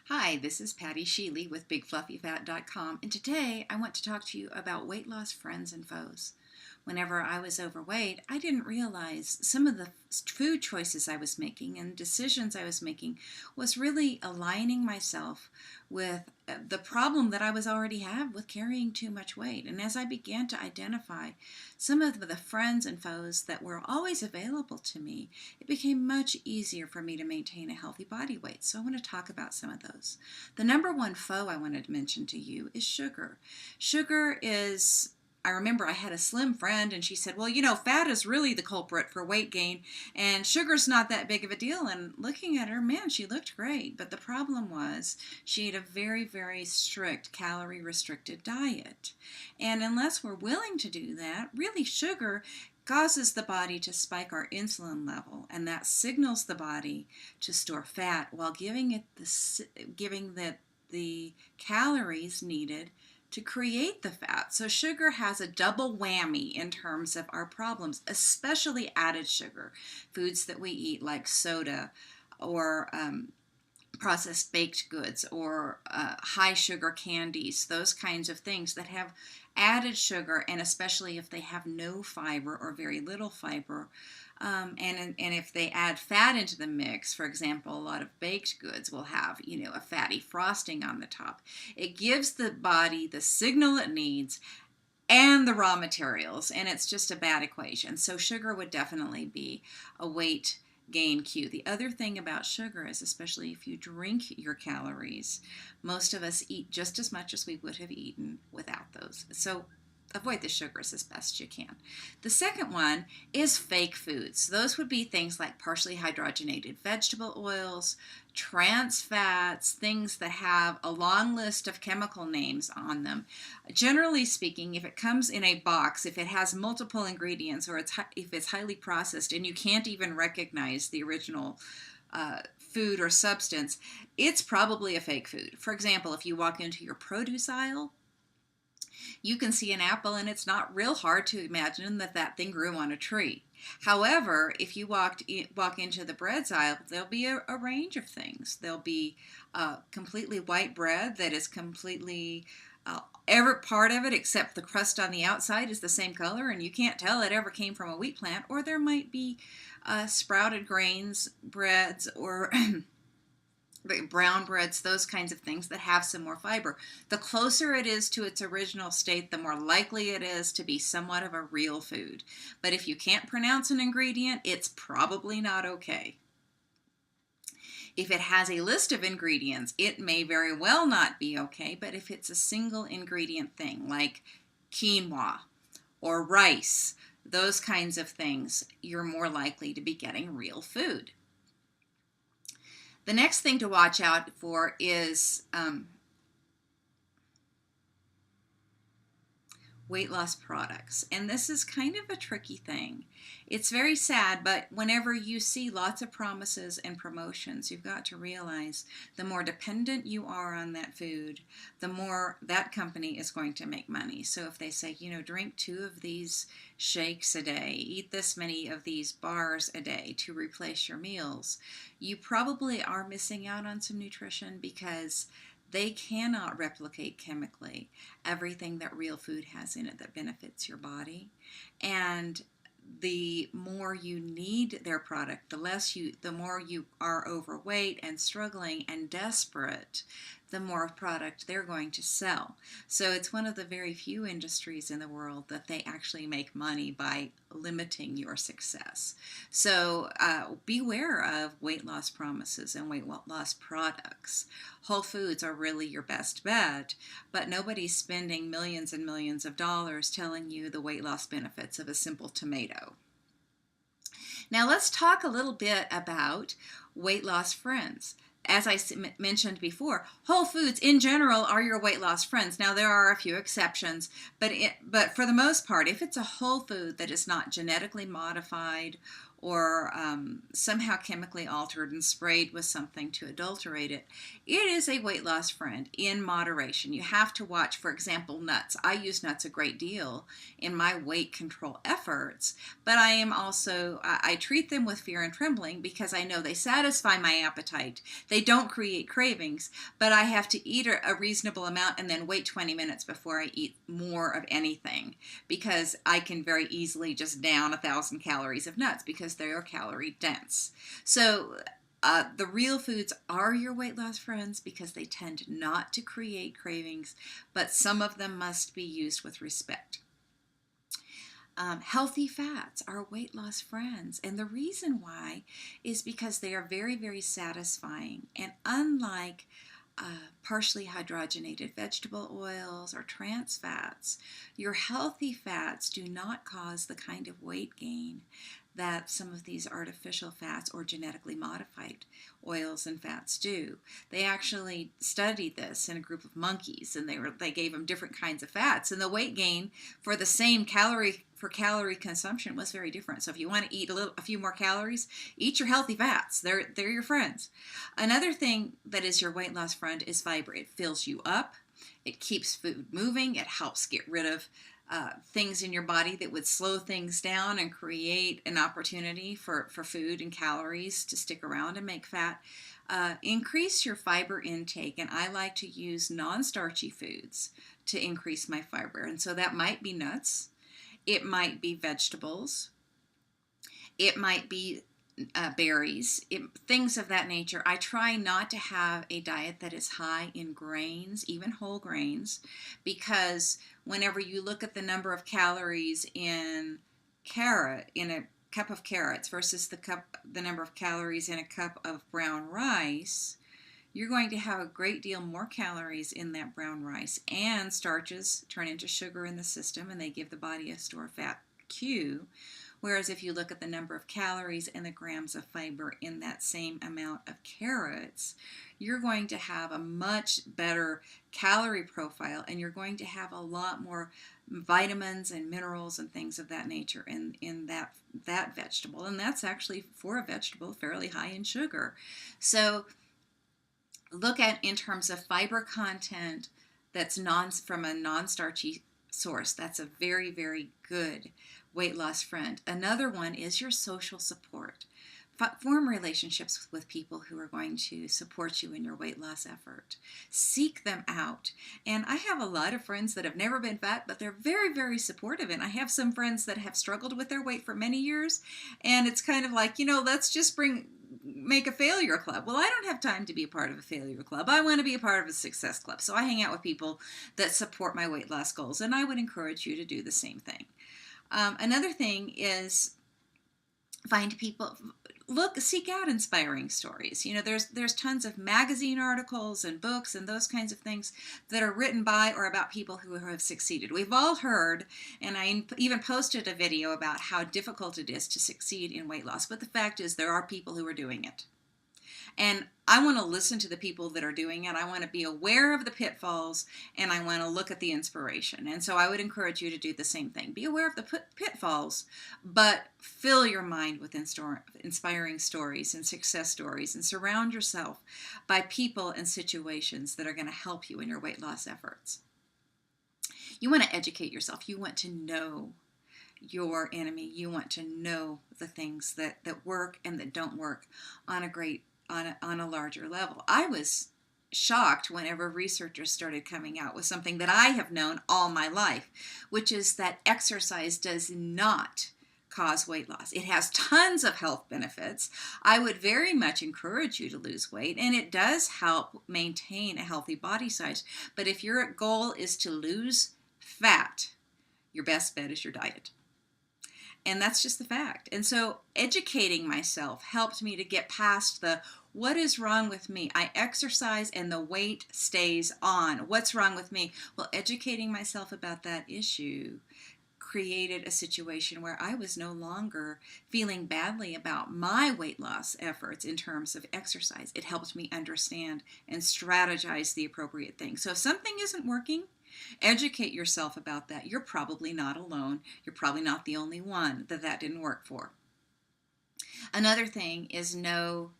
Hi, this is Patty Sheely with BigFluffyFat.com, and today I want to talk to you about weight loss friends and foes. Whenever I was overweight, I didn't realize some of the food choices I was making and decisions I was making was really aligning myself with the problem that I was already have with carrying too much weight. And as I began to identify some of the friends and foes that were always available to me, it became much easier for me to maintain a healthy body weight. So I want to talk about some of those. The number one foe I wanted to mention to you is sugar. Sugar is I remember I had a slim friend and she said, well, fat is really the culprit for weight gain and sugar's not that big of a deal. And looking at her, man, she looked great. But the problem was she had a very, very strict calorie restricted diet. And unless we're willing to do that, really sugar causes the body to spike our insulin level, and that signals the body to store fat while giving the calories needed to create the fat. So sugar has a double whammy in terms of our problems, especially added sugar. Foods that we eat like soda or processed baked goods or high sugar candies, those kinds of things that have added sugar, and especially if they have no fiber or very little fiber, and if they add fat into the mix, for example, a lot of baked goods will have a fatty frosting on the top. It gives the body the signal it needs and the raw materials, and it's just a bad equation. So sugar would definitely be a weight gain cue. The other thing about sugar is, especially if you drink your calories, most of us eat just as much as we would have eaten without those. So avoid the sugars as best you can. The second one is fake foods. Those would be things like partially hydrogenated vegetable oils, trans fats, things that have a long list of chemical names on them. Generally speaking, if it comes in a box, if it has multiple ingredients, or if it's highly processed and you can't even recognize the original food or substance, it's probably a fake food. For example, if you walk into your produce aisle, you can see an apple and it's not real hard to imagine that thing grew on a tree. However, if you walk into the breads aisle, there'll be a range of things. There'll be completely white bread that is completely every part of it except the crust on the outside is the same color, and you can't tell it ever came from a wheat plant. Or there might be sprouted grains breads, or brown breads, those kinds of things that have some more fiber. The closer it is to its original state, the more likely it is to be somewhat of a real food. But if you can't pronounce an ingredient, it's probably not okay. If it has a list of ingredients, it may very well not be okay, but if it's a single ingredient thing like quinoa or rice, those kinds of things, you're more likely to be getting real food. The next thing to watch out for is weight loss products. And this is kind of a tricky thing. It's very sad, but whenever you see lots of promises and promotions, you've got to realize the more dependent you are on that food, the more that company is going to make money. So if they say, drink 2 of these shakes a day, eat this many of these bars a day to replace your meals, you probably are missing out on some nutrition, because they cannot replicate chemically everything that real food has in it that benefits your body. And the more you need their product, the more you are overweight and struggling and desperate, the more product they're going to sell. So it's one of the very few industries in the world that they actually make money by limiting your success. So beware of weight loss promises and weight loss products. Whole Foods are really your best bet, but nobody's spending millions and millions of dollars telling you the weight loss benefits of a simple tomato. Now let's talk a little bit about weight loss friends. As I mentioned before, Whole Foods in general are your weight loss friends. Now there are a few exceptions, but for the most part, if it's a whole food that is not genetically modified or somehow chemically altered and sprayed with something to adulterate it. It is a weight loss friend in moderation. You have to watch, for example, nuts. I use nuts a great deal in my weight control efforts, but I am also, I treat them with fear and trembling because I know they satisfy my appetite. They don't create cravings, but I have to eat a reasonable amount and then wait 20 minutes before I eat more of anything, because I can very easily just down 1,000 calories of nuts because they are calorie dense. So the real foods are your weight loss friends because they tend not to create cravings, but some of them must be used with respect. Healthy fats are weight loss friends, and the reason why is because they are very, very satisfying. And unlike partially hydrogenated vegetable oils or trans fats, your healthy fats do not cause the kind of weight gain that some of these artificial fats or genetically modified oils and fats do. They actually studied this in a group of monkeys, and they gave them different kinds of fats, and the weight gain for the same calorie consumption was very different. So if you want to eat a few more calories, eat your healthy fats. They're your friends. Another thing that is your weight loss friend is fiber. It fills you up. It keeps food moving. It helps get rid of things in your body that would slow things down and create an opportunity for food and calories to stick around and make fat. Increase your fiber intake, and I like to use non-starchy foods to increase my fiber. And so that might be nuts, it might be vegetables, it might be berries, things of that nature. I try not to have a diet that is high in grains, even whole grains, because whenever you look at the number of calories in a cup of carrots versus the number of calories in a cup of brown rice, you're going to have a great deal more calories in that brown rice. And starches turn into sugar in the system, and they give the body a store fat cue. Whereas if you look at the number of calories and the grams of fiber in that same amount of carrots, you're going to have a much better calorie profile, and you're going to have a lot more vitamins and minerals and things of that nature in that vegetable. And that's actually, for a vegetable, fairly high in sugar. So look at, in terms of fiber content, that's from a non-starchy source. That's a very, very good weight loss friend. Another one is your social support. Form relationships with people who are going to support you in your weight loss effort. Seek them out. And I have a lot of friends that have never been fat, but they're very, very supportive. And I have some friends that have struggled with their weight for many years. And it's kind of like, let's just make a failure club. Well, I don't have time to be a part of a failure club. I want to be a part of a success club. So I hang out with people that support my weight loss goals. And I would encourage you to do the same thing. Another thing is seek out inspiring stories. There's tons of magazine articles and books and those kinds of things that are written by or about people who have succeeded. We've all heard, and I even posted a video about how difficult it is to succeed in weight loss, but the fact is there are people who are doing it. And I want to listen to the people that are doing it. I want to be aware of the pitfalls, and I want to look at the inspiration. And so I would encourage you to do the same thing. Be aware of the pitfalls, but fill your mind with inspiring stories and success stories, and surround yourself by people and situations that are going to help you in your weight loss efforts. You want to educate yourself. You want to know your enemy. You want to know the things that work and that don't work on a larger level. I was shocked whenever researchers started coming out with something that I have known all my life, which is that exercise does not cause weight loss. It has tons of health benefits. I would very much encourage you to lose weight, and it does help maintain a healthy body size. But if your goal is to lose fat, your best bet is your diet. And that's just the fact. And so educating myself helped me to get past what is wrong with me? I exercise and the weight stays on. What's wrong with me? Well, educating myself about that issue created a situation where I was no longer feeling badly about my weight loss efforts in terms of exercise. It helped me understand and strategize the appropriate thing. So if something isn't working, educate yourself about that. You're probably not alone. You're probably not the only one that didn't work for. Another thing is know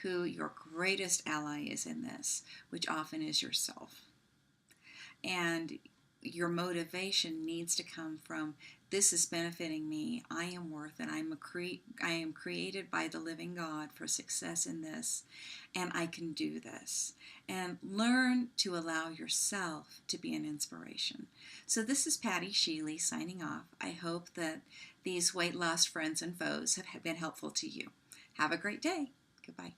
who your greatest ally is in this, which often is yourself. And your motivation needs to come from, this is benefiting me. I am worth it. I am created by the living God for success in this, and I can do this. And learn to allow yourself to be an inspiration. So this is Patty Sheely signing off. I hope that these weight loss friends and foes have been helpful to you. Have a great day. Goodbye.